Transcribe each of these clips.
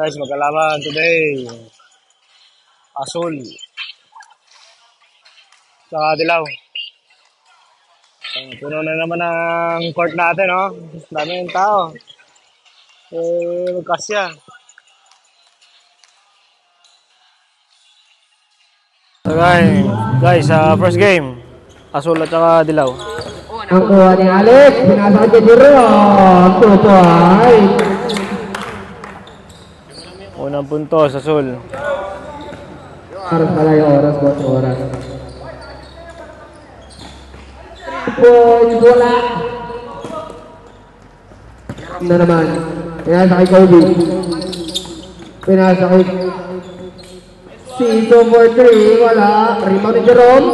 Guys, magkalaban today. Asul. Saka dilaw. Puno na naman ang court natin, no? Dami yung tao. Magkasya. So guys, first game. Asul at saka dilaw. Ang kuha ni Alex, pinasakit kay Jerome. 2 points. Unang puntos, Asul. Oras pala yung oras, boss. Oras. 3 points, wala. Na naman. Pinasa kay Kobe. Pinasa kay Sito for 3. Wala. Rebound ni Jerome.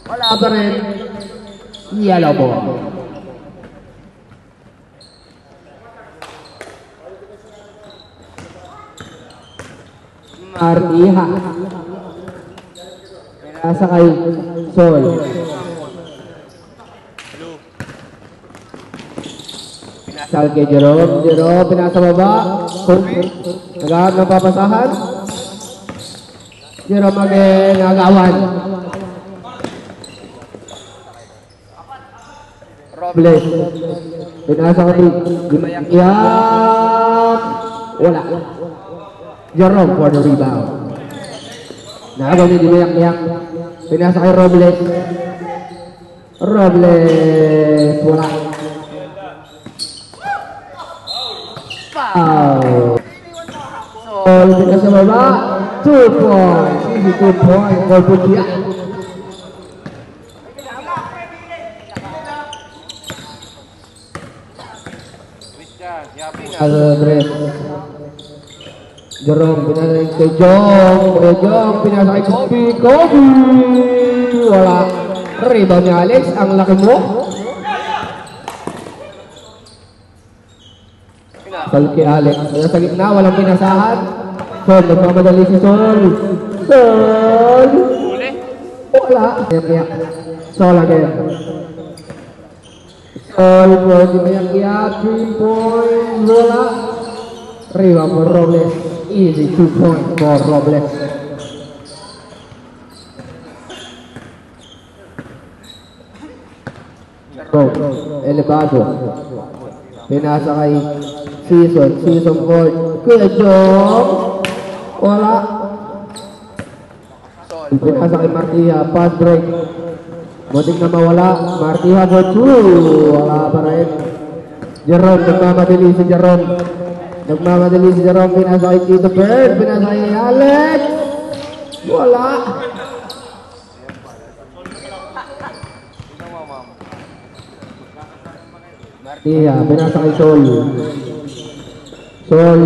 Wala pa rin. Yellow ball. Martiha. Pinasa kay Sol. Pinasa kay Jerome. Jerome pinasa baba. Nagahap ng papasahan. Jerome again. Nagawan. Robles. Pinasa kay Gimayak. Wala. Jerome for the rebound. Nagawa ni Gimayak. Pinasa kay Robles. Robles. Wala. Foul. Sol pinasa baba. 2 points. Easy 2 points. Gol Putia. Andres. Jerome pinasa kay Jong. Jong pinasa kay Kobe. Kobe. Wala. Rebound ni Alex. Ang laki mo. Sol kay Alex. Sa gitna. Walang pinasahan. Sol. Nagmamadali si Sol. Sol. Wala. Sol again. Sol. Gimayak. 3 points. Wala. Rebound for Robles. Easy 2 points for Robles. Elevado. Pinasa kay Season. Season court. Kuya Jong. Wala. Pinasa kay Martiha. Pass break. Muntik na mawala. Martiha for 2. Wala pa rin. Jerome. Nagmamadali si Jerome. Nagmamadali si Jerome. Pinasa kay Tito Bird. Pinasa kay Alex. Wala. Martiha. Pinasa kay Sol. Sol.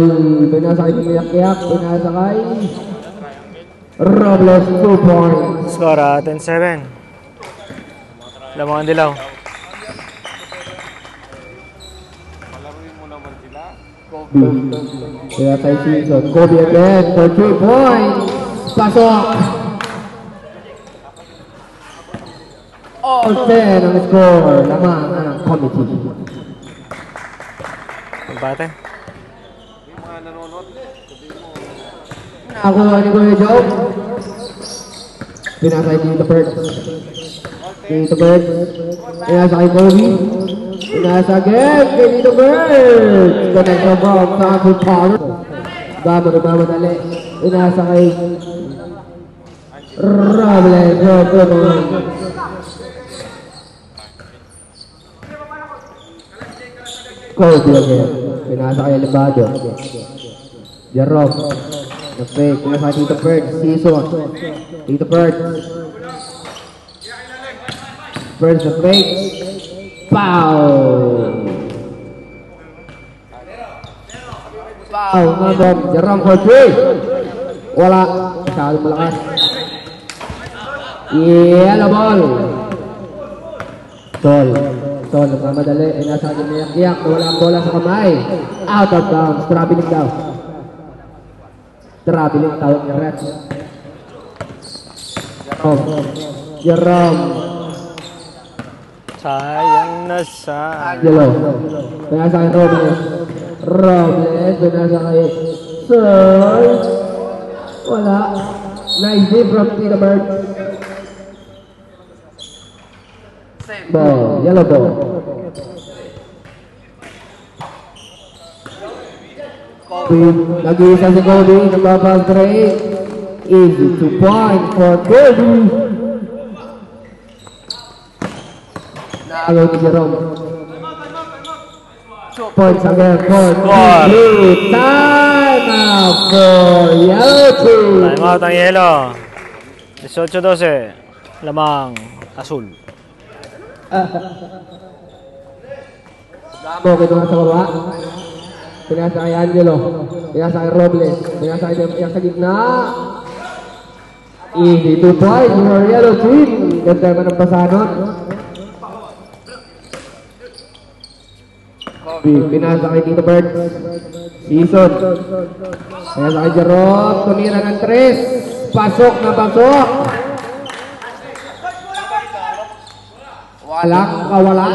Pinasa kay Gimayak. Pinasa kay Robles. 2 points. Score 10-7. Lamangan dilaw. Kaya kay Season. Kobe again for 3 points. Pasok. All 10 ang score. Lamang ang committee. Empate. Nakuha ni Kuya Joe. Pinasa kay Tito Bird. Tito Bird. Pinasa kay Kobe. Pinasa again kay Tito Bird. Connect the ball sa Uncle Power. Nagmamadali. Pinasa kay Robles. Kobe again. Pinasa kay Elevado. Jerome. Nag-fake. Pinasa kay Tito Bird. Season. Tito Bird. Bird sa fake. Foul. Foul. Nandun. Jerome for 3. Wala. Masyado malakas. Yellow ball. Sol. Sol. Nagmamadali. Nasa Gimayak. Wala ang bola sa kamay. Out of bounds. Traveling daw. Traveling tawag niya ref. Jerome. Sayang na sayang. Yellow. Kaya sa akin Robles. Robles, pinasa kay Sir. Wala. Nice hit from Tito Bird. Ball, yellow ball. Nag-iisa si Kobe, nababas break. Easy 2 points for Kobe. Nalo ni Jerome. 2 points again for Kobe. Time out for yellow team. Time out ang yellow. 18-12. Lamang asul. Damo kinuha sa baba. Pinasa kay Angelo. Pinasa kay Robles. Pinasa kay sa gitna. Easy 2 points for yellow team. Ganda naman ang pasanon. Pinasa kay Tito Bird. Season. Pinasa kay Jerome. Tumira ng 3. Pasok na pasok. Walang kawala.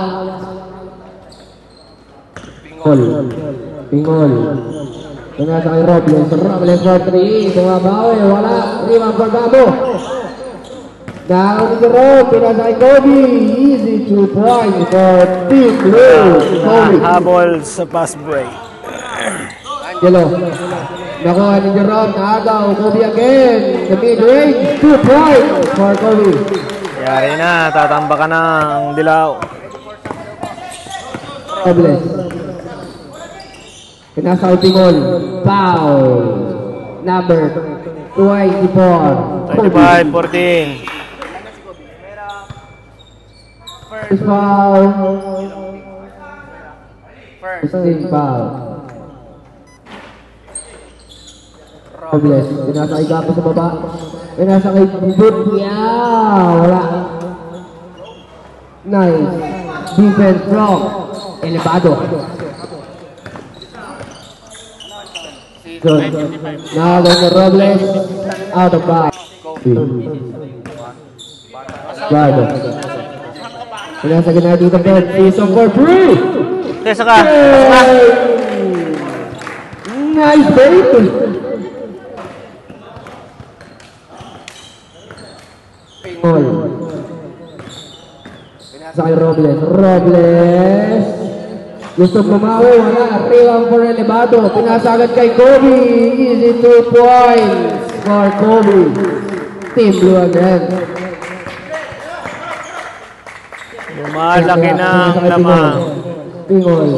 Pingol. Pinasa kay Robles. Robles for 3. Bumabawi. Wala. Rebound for Gabo. Down ni Jerome. Pinasa kay Kobe. Easy 2 points for Team Blue. Kobe. Habol sa pass break. Angelo. Nakuha ni Jerome. Naagaw. Kobe again. The mid-range. 2 points for Kobe. Yari na. Tatamba ka ng dilaw. Robles. Pinasa kay Pingol. Foul. Number 24. 25-14. First foul. First team foul. Robles. Pinasa kay Gapo sa baba. Pinasa kay Butya. Wala. Nice. Defense from Elevado. Good. Now the Robles out of bounds. Guard. Pinasa kay dito Bird. Season for free. Tesa ka. Nice baby. Pingol. Pinasa kay Robles. Robles. Gusto bumawi, wala. Rebound for Elevado. Pinasa agad kay Kobe. Easy 2 points for Kobe. Team Blue again. Lumalaki na ang lamang. Pingol.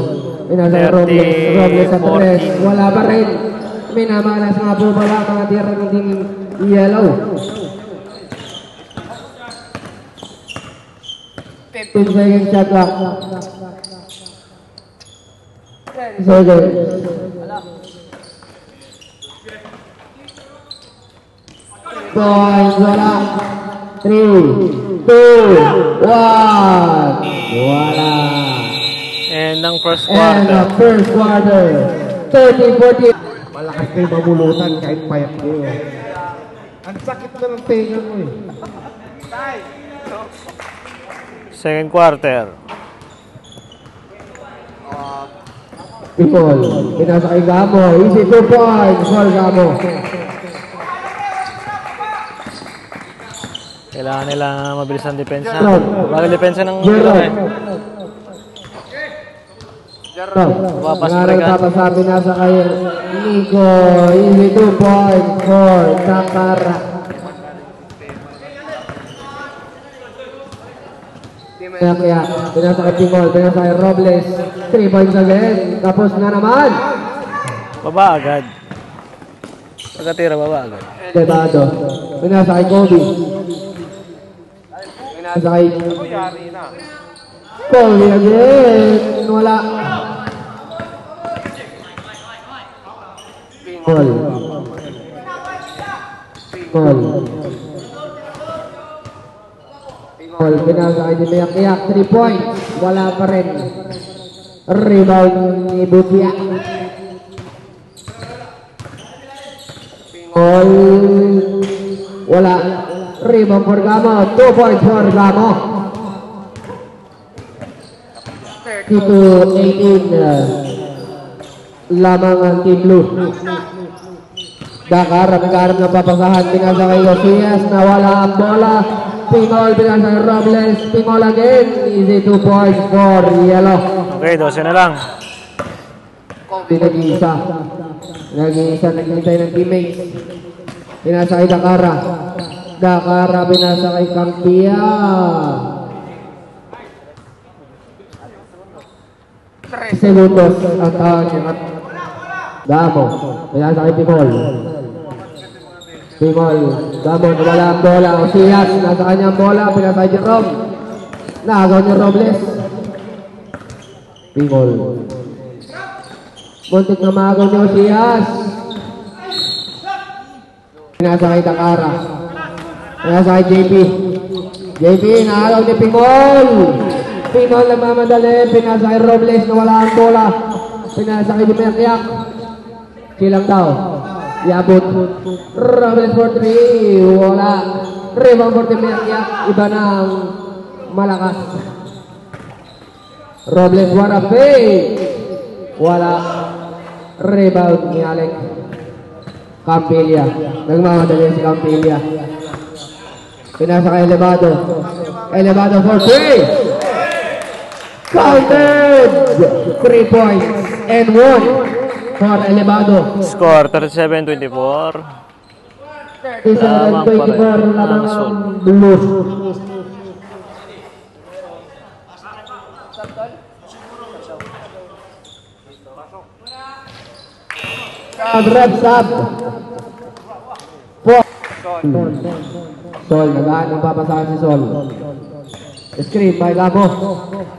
Pinasa kay Robles. Robles sa 3. Wala pa rin. Minamalas nga po pala mga tira ng team yellow. 15 seconds shot clock. Seconds. Points, wala. 3, 2, 1. Wala. And ang first And the quarter. first quarter. 30-40. Malakas kayo mamulutan kahit payat kayo. Ang sakit na ng tenga mo eh. Second quarter. Pingol. Pinasa kay Gamo. Easy 2 points for Gamo. Kailangan nila mabilis ang depensa. Jerome. Bago depensa ng Jerome. Wapas Nangarang break. papasabi nasa kay Nico. Easy 2 points for Takara. Kaya pinasa kay Pingol. Pinasa kay Robles. 3 points again. Tapos na naman. Baba agad. Pagkatira, baba agad. Elevado. Pinasa kay Kobe. Pinasa kay Kobe again. Wala. Pingol. Pingol. Pingol. Pinasa kay Dimayak-iyak. 3 points. Wala pa rin. Rebound ni Butia. Pingol. Wala. Rebound for Gamo. 2 points for Gamo. 32-18. lamang ang Team Blue. Dakar, nagkaharap ng papasahan, pinasa kay Osias, nawala ang bola. Pingol, pinasa kay Robles, Pingol again. Easy 2 points for yellow. Okay, 12 na lang. Nag-iisa, naghintay ng teammates. Pinasa kay Dakara. Dakara, pinasa kay Campia. 3 segundos ang tawag niya. Damo, pinasa kay Pingol. Pingol, Damo, nawala ang bola. Osias, nasa kanyang bola, pinasa kay Jerome. Nakagaw niya Robles. Pingol. Muntik na magaw ni Osias. Pinasa kay Dakara. Pinasa kay JP. JP, nakagaw ni Pingol. Pingol na mamadali. Pinasa kay Robles na wala ang bola. Pinasa kay Dimerkiak. Silang daw. Yabot. Robles for 3. Wala. Rebound for Dimerkiak. Iba ng malakas. Robles wala fake. Wala. Rebound ni Alec Campilla. Nagmamadali si Campilla. Pinasa kay Elevado. Elevado for 3. Counted! 3 points and 1 for Elevado. Score 37-24. 37-24 lamang ang Blue. Reps up. Sol, nagaan ang papasahan si Sol. Screen by Gamo.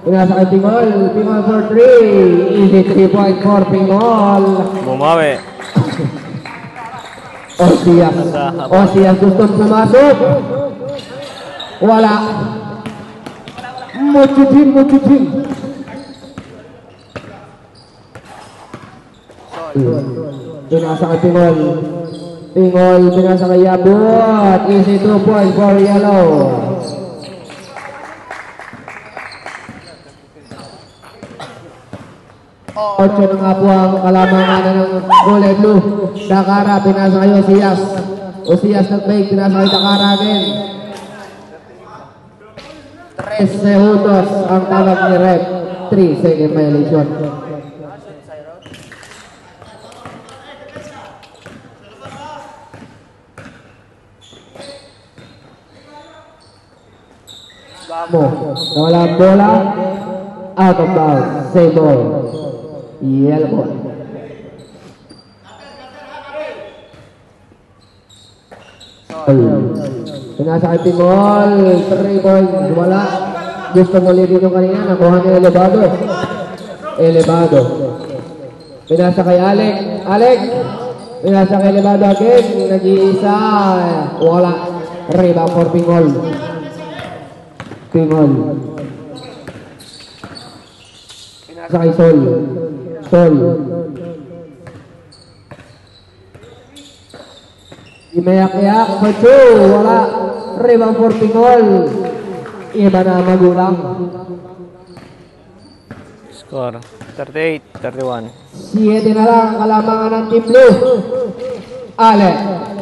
Pinasa kay Pingol. Pingol for 3. Easy 3 point for Pingol. Bumawi. Osias. Osias gustong pumasok. Wala. Muchutin. Pinasa kay Pingol. Pingol, pinasa kay Yabot. Easy 2 points for yellow. Ocho na nga po ang kalamangan ng kulay blue. Dakara, pinasa kay Osias. Osias nag-break, pinasa kay Dakara again. 3 segundos ang tawag ni Rep. 3 second violation. Nawala ang bola. Out of bounds. Save ball. Yellow ball. Pinasa kay Pingol. 3 points. Wala. Gusto mo ulit dito kanina. Nakuha ni Elevado. Elevado. Pinasa kay Alec. Alec. Pinasa kay Elevado again. Nag-iisa. Wala. Rebound for Pingol. Pingol. Pinasa kay Sol. Sol. Imayak-yak for 2. Wala. Rebound for Pingol. Iba na magulang. Score 38-31. 7 na lang ang kalamangan ng Team Blue. Ale.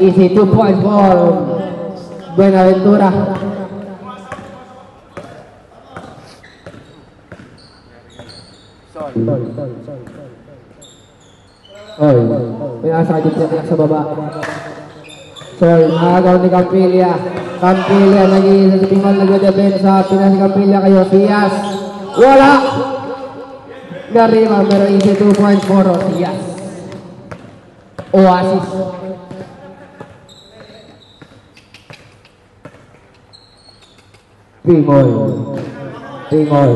Easy 2 points for Buenaventura. Sol. Pinasa kay Dimerkiak sa baba. Sol. Nakagaw ni Campilla. Campilla nag-iisa si Pingol. Nag-depensa. Pinasa si Campilla kay Osias. Wala. Garima pero easy 2 points for Osias. Oasis. Pingol. Pingol.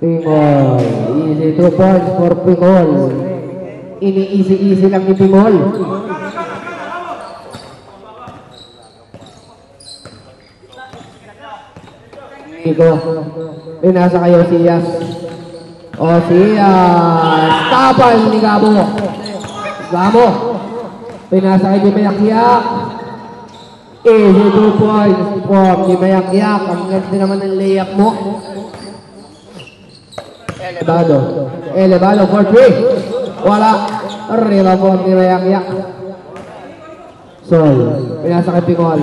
Pingol. Easy 2 points for Pingol. Ini-easy-easy lang ni Pingol. Nico. Pinasa kay Osias. Osias. Tapal ni Gamo. Gamo. Pinasa kay Dimerkiak. Easy 2 points for Dimerkiak. Ang ganda naman ng layup mo. Elevado. Elevado for 3. Wala. Rebound ni Mayak-yak. Sol. Pinasa kay Pingol.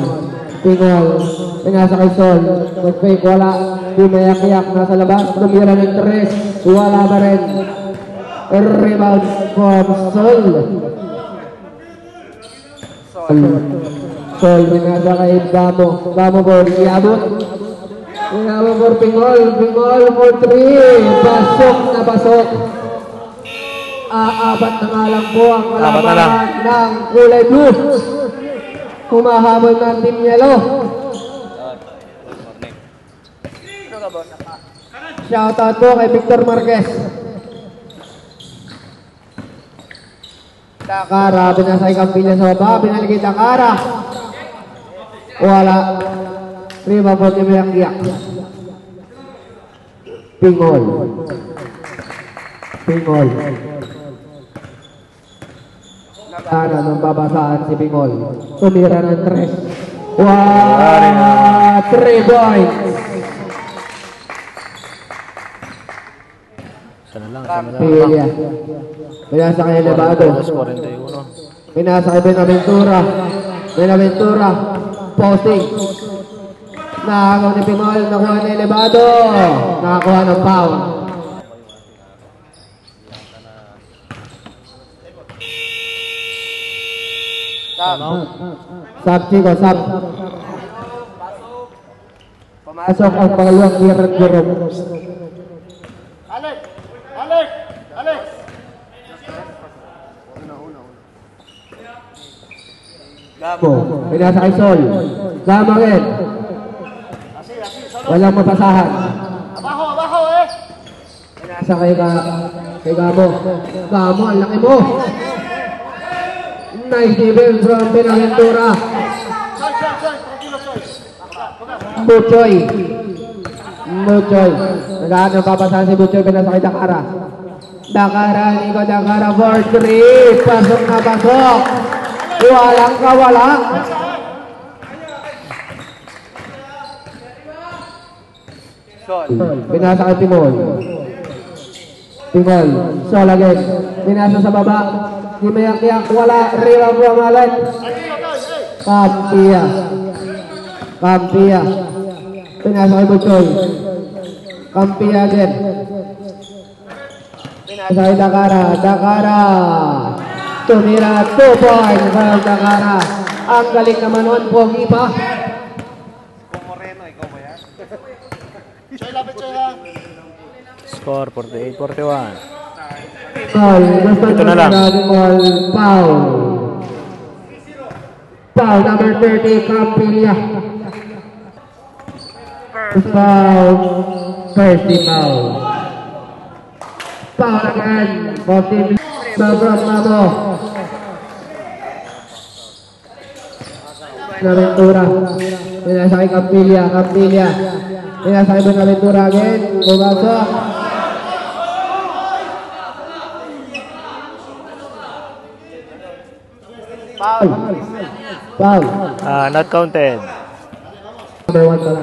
Pingol. Pinasa kay Sol. Nag-fake. Wala. Di Mayak-yak. Nasa labas. Tumira ng 3. Wala ba rin. Rebound from Sol. Sol. Pinasa kay Gamo. Gamo po. Iabot. Iabot for Pingol. Pingol for 3. Pasok na pasok. Apat na nga lang po ang kalaban ng kulay blue. Humahabol ng Team Yellow. Shoutout po kay Victor Marquez. Dakara, binasay Campilla sa baba, binaligay Dakara. Wala. Rima po ni Mayak-yak. Pingol. Pingol. Dakara ng babasaan si Pingol. Tumira ng 3. Wow! 3 points. Sana lang. Pilia. Pinasa kay Elevado. Pinasa kay Benaventura. Benaventura. Posting. Nakakaw ni Pingol. Nakuha ni Elevado. Nakakuha ng foul. Sab, Chico, sab. Pumasok ang pangalawang Gerard Jerome. Alex! Alex! Alex! Gamo, pinasa kay Sol. Gamo rin. Walang mapasahan. Abajo! Abajo eh! Pinasa kay Gamo. Gamo, ang laki mo. Nice defense from Benaventura. Soy! Tranquilo, Soy! Buchoy. Buchoy. Nagahan ng papasahan si Buchoy. Pinasa kay Dakara. Dakara, Nico Dakara for 3. Pasok na pasok. Walang kawala. Pinasa kay Pingol. Pingol. Sol again. Pinasa sa baba. Di Mayak-yak. Wala. Rebound from Alan. Campilla. Campilla. Pinasa kay Buchoy. Campilla again. Pinasa kay Dakara. Dakara. Tumira. 2 points from Dakara. Ang galing naman nun. Pogi pa. Soy, lapit Soy ha! Score 48-41. Foul. Ito na lang. Foul. Foul number 30, Campilla. Foul. First team foul. Foul again. 14. Babram Mamo. Benaventura. Pinasa kay Campilla. Campilla. Pinasa kay Benaventura again. Bumasok. Foul. Foul. Not counted. Number 1 pala.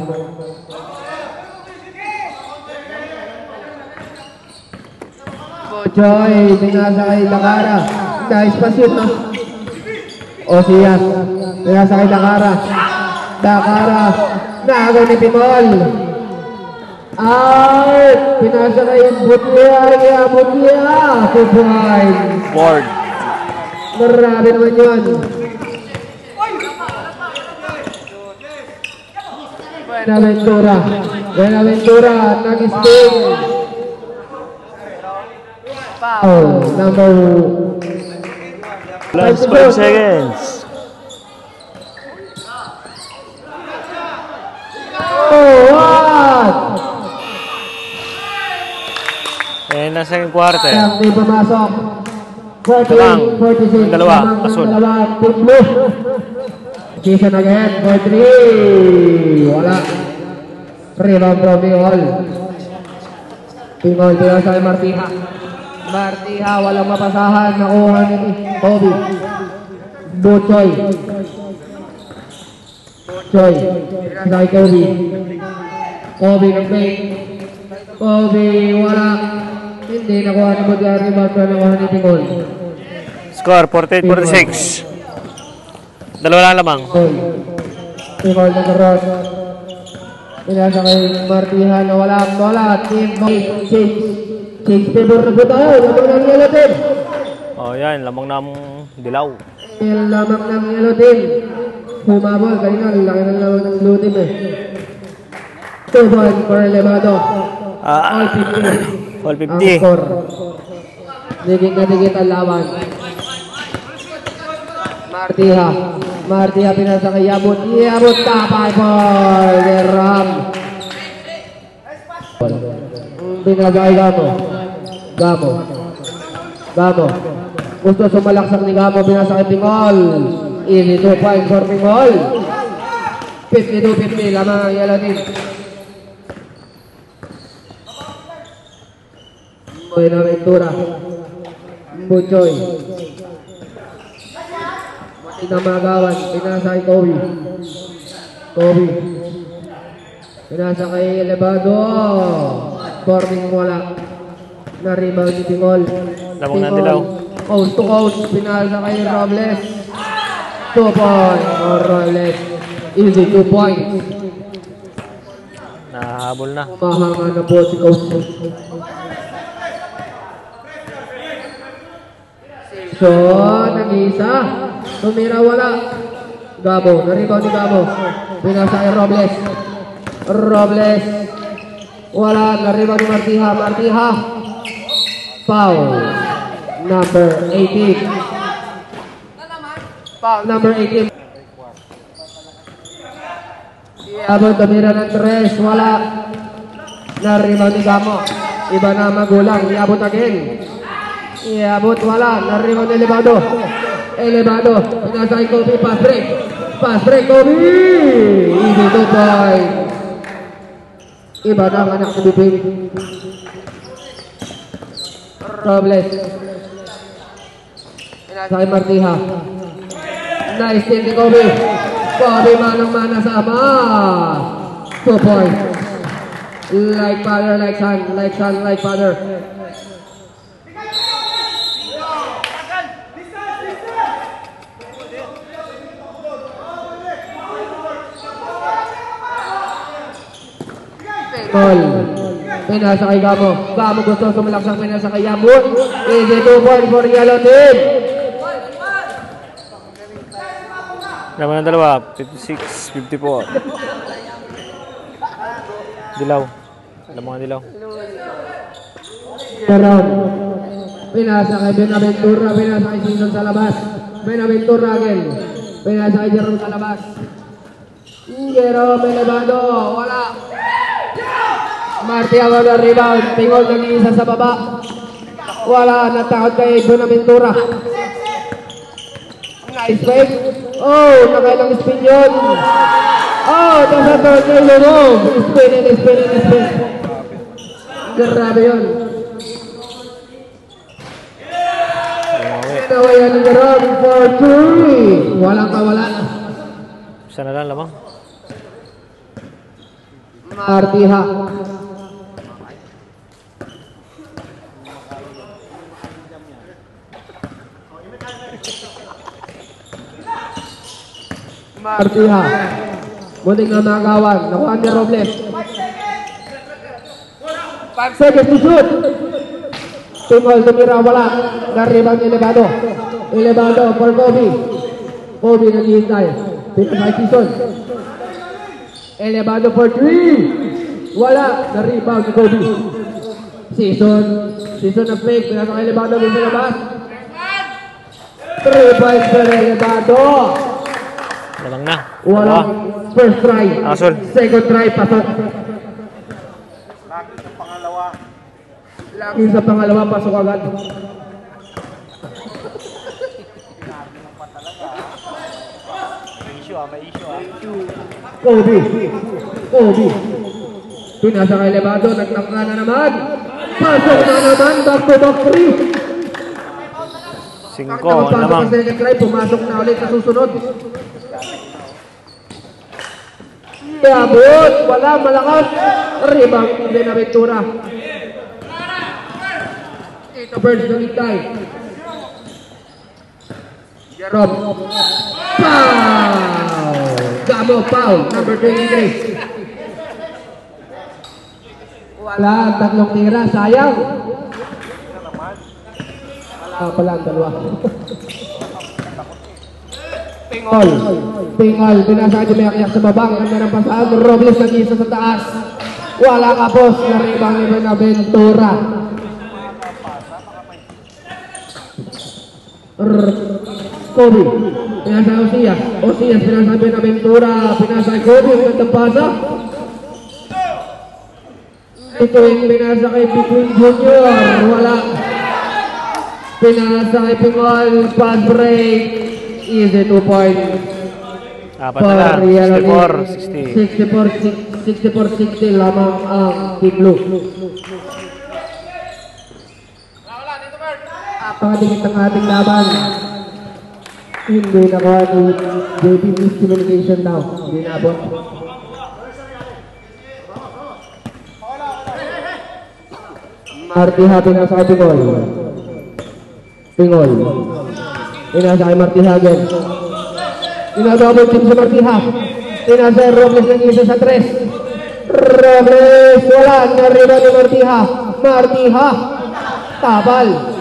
Joy, pinasa kay Dakara. Nice pass yun, no? Osias. Pinasa kay Dakara. Dakara. Nakago ni Pingol. Out. Pinasa kay Butlia. Butlia. 2 points. Board. Marami naman yun. Benaventura. Benaventura. Nag-spin. Foul. Number... Last 5 seconds. Oh, what? And na second quarter. Hindi pumasok. Lamang. 46. Dalawa. Asul. Team blue. Season again. 4-3. Wala. Rebound from Pingol. Pingol. Pinasa kay Martiha. Martiha. Walang mapasahan. Nakuha ni Kobe. Buchoy. Buchoy. Pinasa kay Kobe. Kobe nag-fake. Kobe. Wala. Hindi nakuha ni Budari, rebound pero nakuha ni Tingol. Score, 48-46. Dalawa lang lamang. Tingol na karoon. Pinasa kay Martihan na wala. Team change favor na po tayo. Lamang ng yellow team. Oh, yan. Lamang ng dilaw. Lamang ng yellow team. Humabol. Kanina, laki ng lamang ng blue team eh. 2 points for Elevado. All 50. All 50. Ang score. Digit na digit ang laban. Martiha pinasa kay Yabut. Yabut tapay ball. Geram. Pinasa kay Gamo. Gusto sumalaksak ni Gamo. Pinasa kay Pingol. Easy 2 points for Pingol. 52-50 lamang ang yellow team. Buenaventura. Buchoy. Tinamagawan, pinasa kay Kobe. Pinasa kay Elevado. Forming wala. Na-rebound ni Tingol. Lamang na dilaw. Coast to coast, pinasa kay Robles. 2 points for Robles. Easy 2 points. Nahabol na. Mahanga na po si Coast. So, nag-isa. Tumira wala. Gabo. Na-rebound ni Gabo. Pinasa kay Robles. Wala. Na-rebound ni Martiha. Foul. Number 18. Foul number 18. Iabot tumira ng 3. Wala. Na-rebound ni Gamo. Iba na magulang. Iabot again. Iabot wala. Na-rebound ni Elevado. Pinasa kay Kobe. Pass break Kobe. Easy 2 point. Iba na ang anak ni Bipin. Robles. Pinasa kay Martiha. Nice team ni Kobe. Kobe manang-mana sa ama. 2 points. Like father, like son. Like son, like father. Pinasa kay Gamo. Gamo gusto sumalaksak. Pinasa kay Yabut. Easy 2 points for yellow team. Lamang ng dalawa. 56-54. Dilaw. Lamang ng dilaw. Pinasa kay Benaventura. Pinasa kay Season sa labas. Benaventura again. Pinasa kay Jerome sa labas. Jerome Elevado. Wala. Martiha wala rebound. Tingol nag-iisa sa baba. Wala. Natakot kay Benaventura. Nice fake. Oh, nakailang spin yun. Oh, nasa third kay Lulong. Spin. Grabe yun. Nawayan ni Jerome for 3. Walang kawala. Isa na lang lamang. Martiha. Muling na nagawan. Nakuha ni Robles. 5 seconds to shoot. Tingol tumira wala. Na-rebound ni Elevado for Kobe naghihintay. Pinasay Season. Elevado for 3. Wala. Na-rebound ni Kobe. Season na fake. Pinasay kay Elevado sa labas. 3 points for Elevado. Lamang na. Walang first try. Asol. Second try, pasok. Lagi sa pangalawa, pasok agad. Kobe. Pinasa kay Elevado, nagtangka na naman. Pasok na naman, back to back 3. 5 Pagkakapasok lamang. ang second try, pumasok na ulit sa susunod. Iabot, wala, malakas. Rebound ni Benaventura. Tito Birds lumigtay. Jerome. Foul! Gamo, foul. Number 23. Wala, tatlong tira. Sayang. Wala pala ang dalawa. Pingol. Pingol. Binasa niya may akiyak sa babang. Ang merang pasaan. Robles nag-isa sa taas. Wala ka, boss. Naribang ni Benaventura. Kobe. Pinasa Osias. Osias. Pinasa Benaventura. Pinasa Kobe. Ang gandang pasa. Ito yung pinasa kay Between Junior. Wala. Pinasa kay Pingol. Pass break. Easy 2 points. Apat na lang. 64-60 lamang ang Team Blue. Pangdikit ang ating laban. Hindi nakuha ni JP miscommunication daw. Hindi nabot. Marty Happy na sa Pingol. Pingol. Inasa kay Marty Hagen. Inadouble team sa Marty Ha. Inasa Robles ng isa sa 3. Robles. Wala. Nariba ni Marty Ha. Marty Ha. Tabal.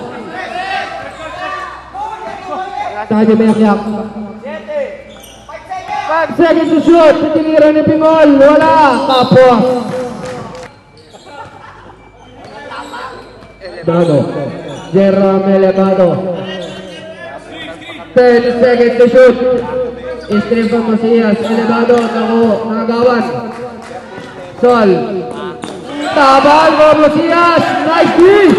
Tayo may akyak. 5 seconds to shoot. Tinira ni Pingol. Wala. Tapos. Elevado. Jerome Elevado. 10 seconds to shoot. Estefan Macias. Elevado. Nakagawan. Sol. Tabal mo Macias. Nice D.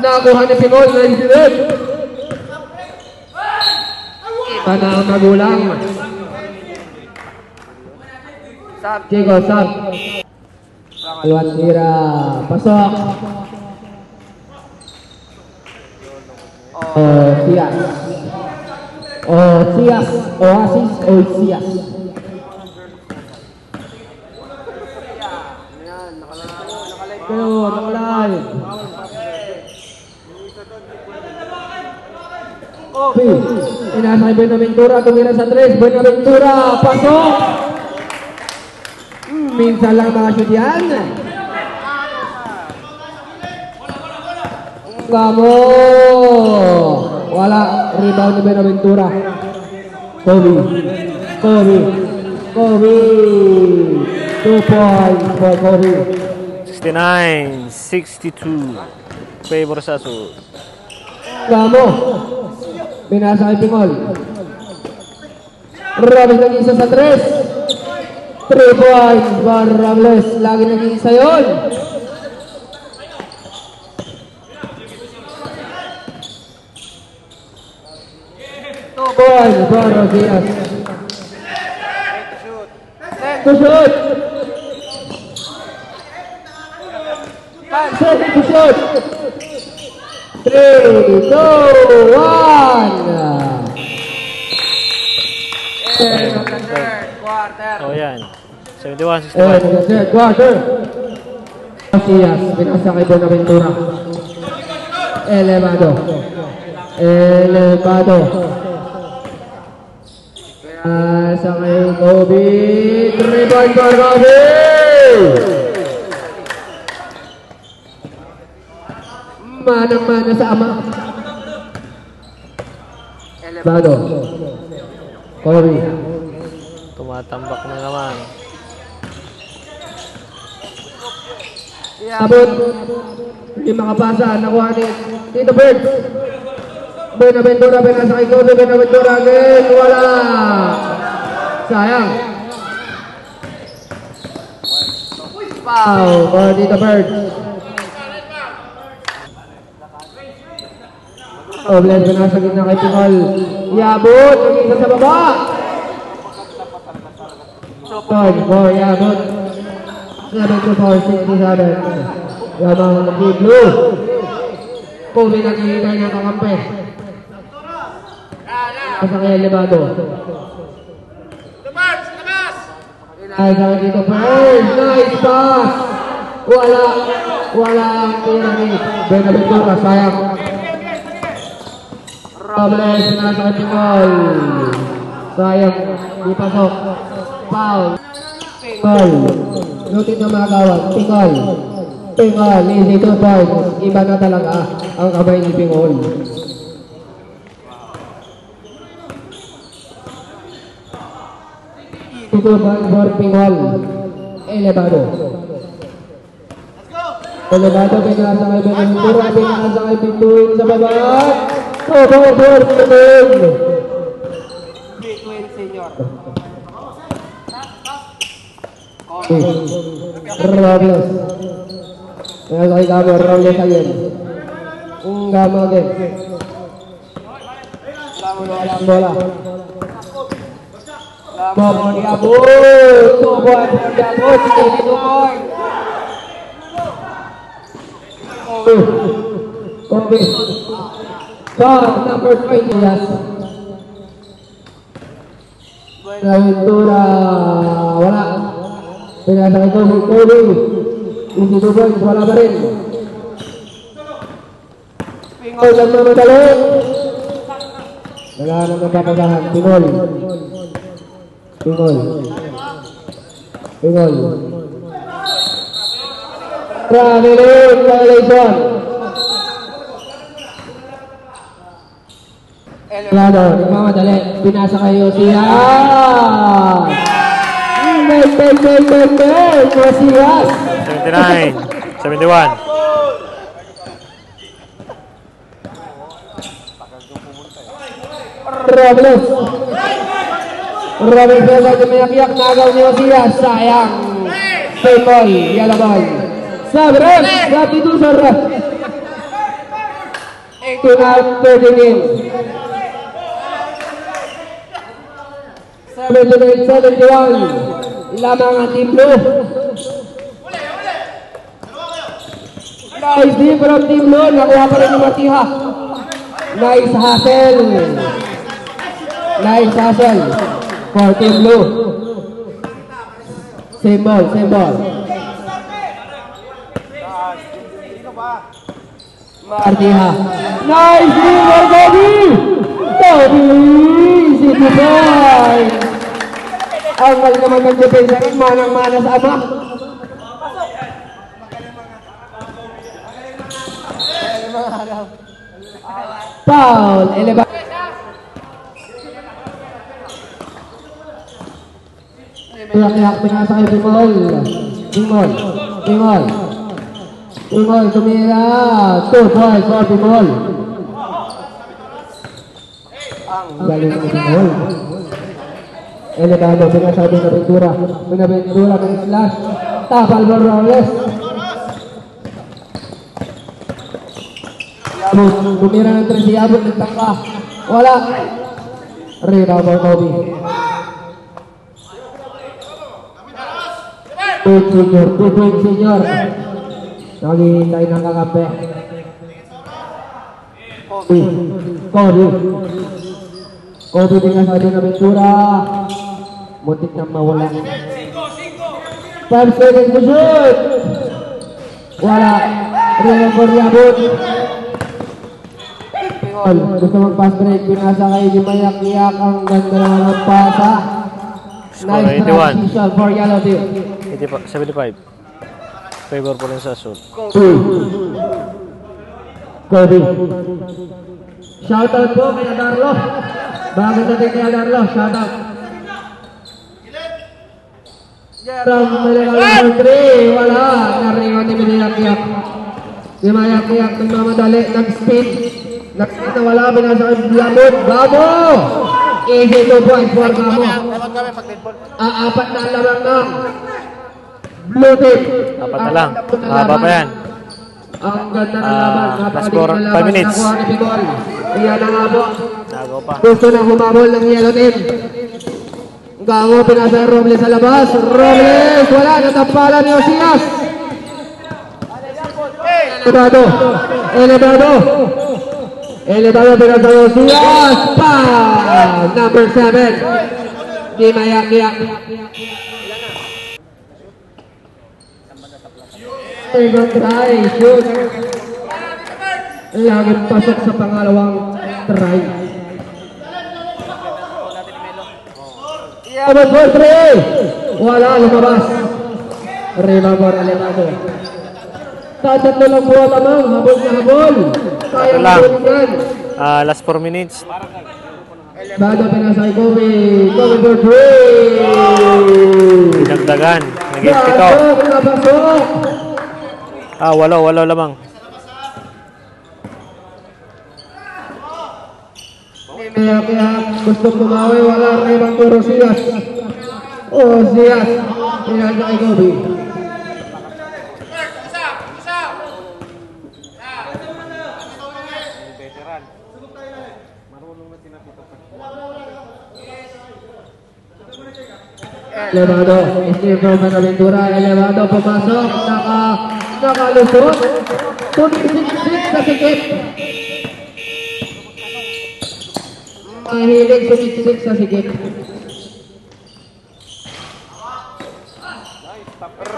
Nakuha ni Pingol. Nice D. Iba na ang magulang. Chico, sab. Iwan tira. Pasok. Sias. Sias. Oasis o Sias. Pero nakalay. Inasa kay Buenaventura, tumira sa 3. Buenaventura, pasok. Minsan lang makashoot yan. Gamo. Wala. Rebound ni Buenaventura. Kobe. 2 points for Kobe. 69-62. Favor sa Azul. Gamo. Binasa kay Pingol. Robles nag-isa sa 3. 3 points for Robles. Lagi nag-isa yun. Points for Rosias. To shoot. 5 seconds to shoot. 3, 2, 1. End of the third quarter. Oh, yan. 71-61. End of the third quarter. Rosias. Binasa kay Buenaventura. Elevado. Sa kay Kobe. 3 points for Kobe. Manang-mana sa ama. Elevado. Kobe. Tumatambak na naman. Abot. Hindi makapasa. Nakuha ni Tito Birds. Buenaventura, pinasa kay Kobe. Buenaventura again. Wala. Sayang. Foul for Tito Birds. Robles, pinasa gitna kay Pingol. Yabot. Nag-isa sa baba. Point for Yabot. 7-4-67. Yabang Team Blue. Kobe nag-iintay ng kakampi. Pasa kay Elevado. Inay sa dito first. Nice pass. Wala. Walang tira ni Benaventura, sayang. Robles nasa Pingol. Sayang, di pasok. Foul. Pingol. Lutin na mga kawan. Pingol. Pingol, easy 2 points. Iba na talaga ang kamay ni Pingol. Ito ba for Pingol? Elevado. Elevado, pinasa kay Benaventura, pinasa kay Pintuin sa baba. Over for Pintuin. Pintuin senior. Robles. Pinasa kay Gamo, Robles again. Gamo again. Walang bola. Gamo ni Abu. 2 points for the Abu. 2 points. Kobe. Foul number 20. Yes. Benaventura. Wala. Pinasa kay Kobe. Kobe. Easy 2 points. Wala pa rin. Pingol lang mamadali. Wala nang napapasahan. Pingol. Pingol. Pingol. Traveling violation. Elevado, nagmamadali. Pinasa kayo siya. Masiyas. 79, 71. Robles. Robles Vega tumiyak-yak, nagaw ni Osias. Sayang. Payboy, yellow ball. Sabres, substitution ref. Ito na pwedengin. 78-71. Lamang ang Team Blue. Nice D from Team Blue. Nakuha pa rin ni Martiha. Nice hustle. Nice hustle for Team Blue. Same ball, same ball. Martiha. Nice D for Bobby. Bobby. City boy. Ang galing naman mag-depensa rin. Manang-mana sa ama. Foul. Eleva. Piyak-piyak pinasa kay Pingol. Pingol. Pingol. Pingol tumira. 2 points for Pingol. Ang galing ng Pingol. Elevado pinasa kay Benaventura. Benaventura ng slash. Tapal for Robles. Tumira ng 3 si Abot. Nagtangka. Wala. Rebound for Kobe. Tutuin senior. Naghihintay ng kakampi. Kobe tingnan sa Benaventura. Muntik na mawala. 5 seconds to shoot. Wala. Rebound for Yabot. Gusto mag-pass break. Pinasa kay Gimayak-iyak. Ang ganda naman ng pasa. Nice transition for Yellow Team. 75. Favor po rin sa shoot. Kobe. Shoutout po kay Darlo. Bago natin kay Darlo. Shoutout. From Medical 3. Wala. Nariwan ni Gimayak-iyak. Gimayak-iyak nagmamadali. Nag-speed. Nag-speed na wala. Binasa kay Blamod. Babo! Easy 2 points for Gamo. Apat na lamang na. Blue team. Apat na lang. Mahaba pa yan. Ang ganda ng laban. Last score, 5 minutes. Nakuha ni Pingol. Iyan ang abo. Nagaw pa. Gusto na humabol ng Yellow Team. Gamo pinasa Robles sa labas. Robles. Wala. Natampalan ni Osias. Elevado. Elevado. Elevado pinasa Osias. Bam! Number 7. Di mayak-yak. Second try, shoot. Laging pasok sa pangalawang try. Abot for 3. Wala, lumabas. Rebound for Elevado. Tatlo lang po lamang, habol na habol. Kaya lang. po yan. Last 4 minutes. Bado pinasay Kobe. Kobe for 3. Dinagdagan. Naging 7. Napasok. Walo lamang. Kaya gusto kumawi, wala rebound for Osias. Osias. Pinasay Kobe. Elevado, Steve from Buenaventura, Elevado pumasok, nakalusot, tumiksik sa sikip. Mahilig sumiksik sa sikip.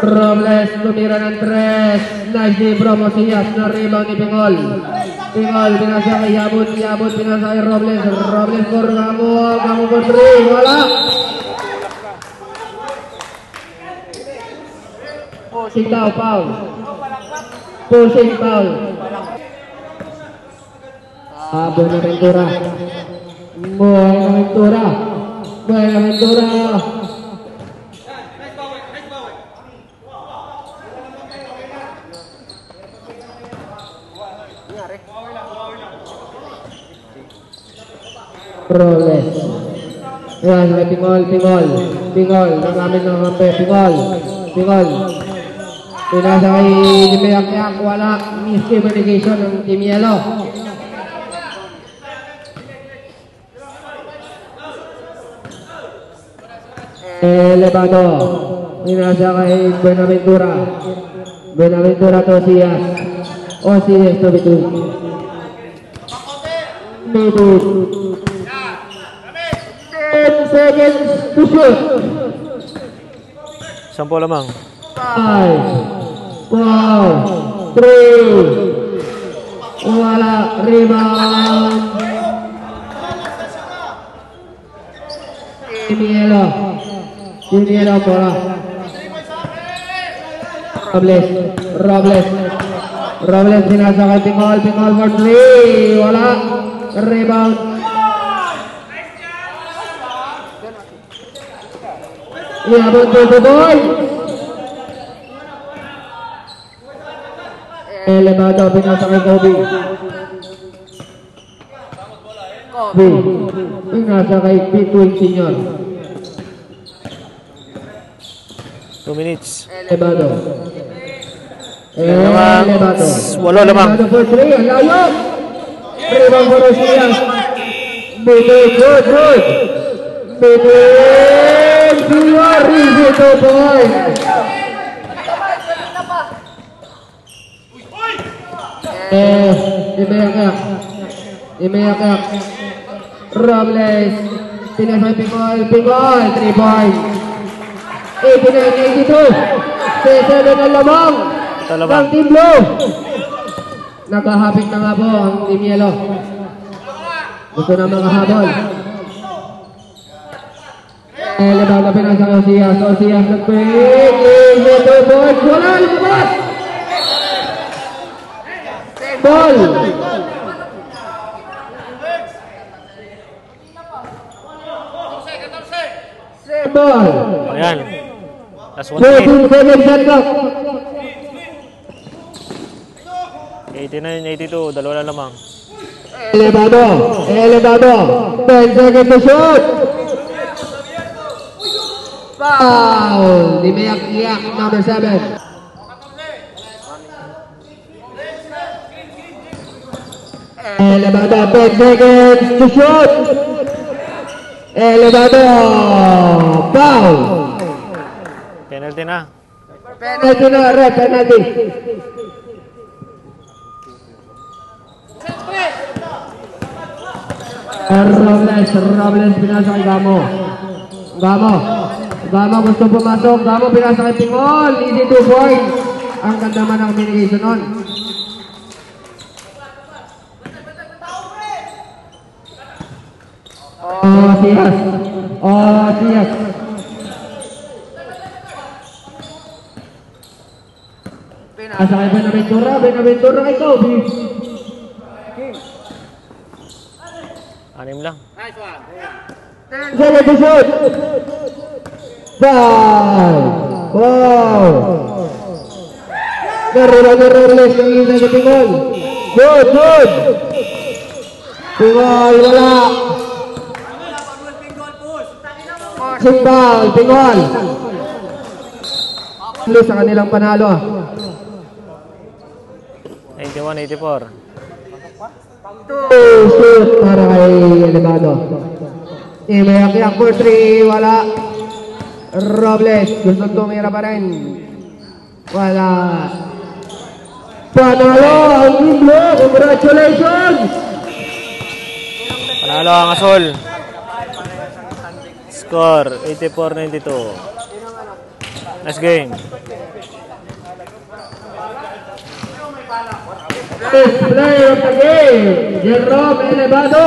Robles tumira ng 3, nice ni Bromosias na rebound ni Pingol. Pingol, binasa kay Yabut, binasa kay Robles for Gamo for 3, wala. Pushing daw, foul. Pushing foul. Buenaventura. Robles. Ayan, may Pingol. Nagamit ng kampe. Pingol. Pinasa kay Dimeyak, wala. Miscommunication ng Team Yellow. Elevado. Pinasa kay Buenaventura to Osias. Osias to Bitud. 10 seconds to shoot. 10 lamang. 5, 4, 3, wala, rebound. Team Yellow bola. Robles binasa kay Pingol for 3, wala, rebound. Iabot to boy. Elevado, pinasa kay Kobe. Pinasa kay Pitwing Senior. 2 minutes. Elevado. Walo lamang. Elevado for 3, ang layo. Rebound for Osias. Good. Pitwing Senior, easy to boy. Dimeyak. Robles. Pinasay Pingol, 3 points. 89-82. 7 na lamang ng Team Blue. Nakahapit na nga po ang Team Yellow. Gusto na makahabol. Elevado pinasa ng Osias nag-pick. 2 points. Wala, lumabas. Ball. Ayan. Last 1 14 seconds shot clock. 89-82. Dalawa na lamang. Elevado. 10 seconds to shoot. Foul. Dimeyak, number 7. Elevado, 10 seconds to shoot. Elevado, foul. Penalty na. Red penalty. Robles pinasa kay Gamo gusto pumasok. Gamo pinasa kay Pingol, easy 2 points. Ang ganda man ang communication nun. Siyas. Siyas. Pinasa kay Benaventura. Benaventura kay Kobe. 6 lang. Seven to shoot. 5. Wow. Nare-release ng isa sa Pingol. Good. Pingol, wala. Simbal, Pingol. Sa kanilang panalo. 91-84. Shoot para kay Elevado. Imayak-yak for 3, wala. Robles, gusto tumira pa rin. Wala. Panalo ang Biglo, congratulations! Panalo ang Asol. Score 84-92. Next game. Best player of the game, Jerome Elevado.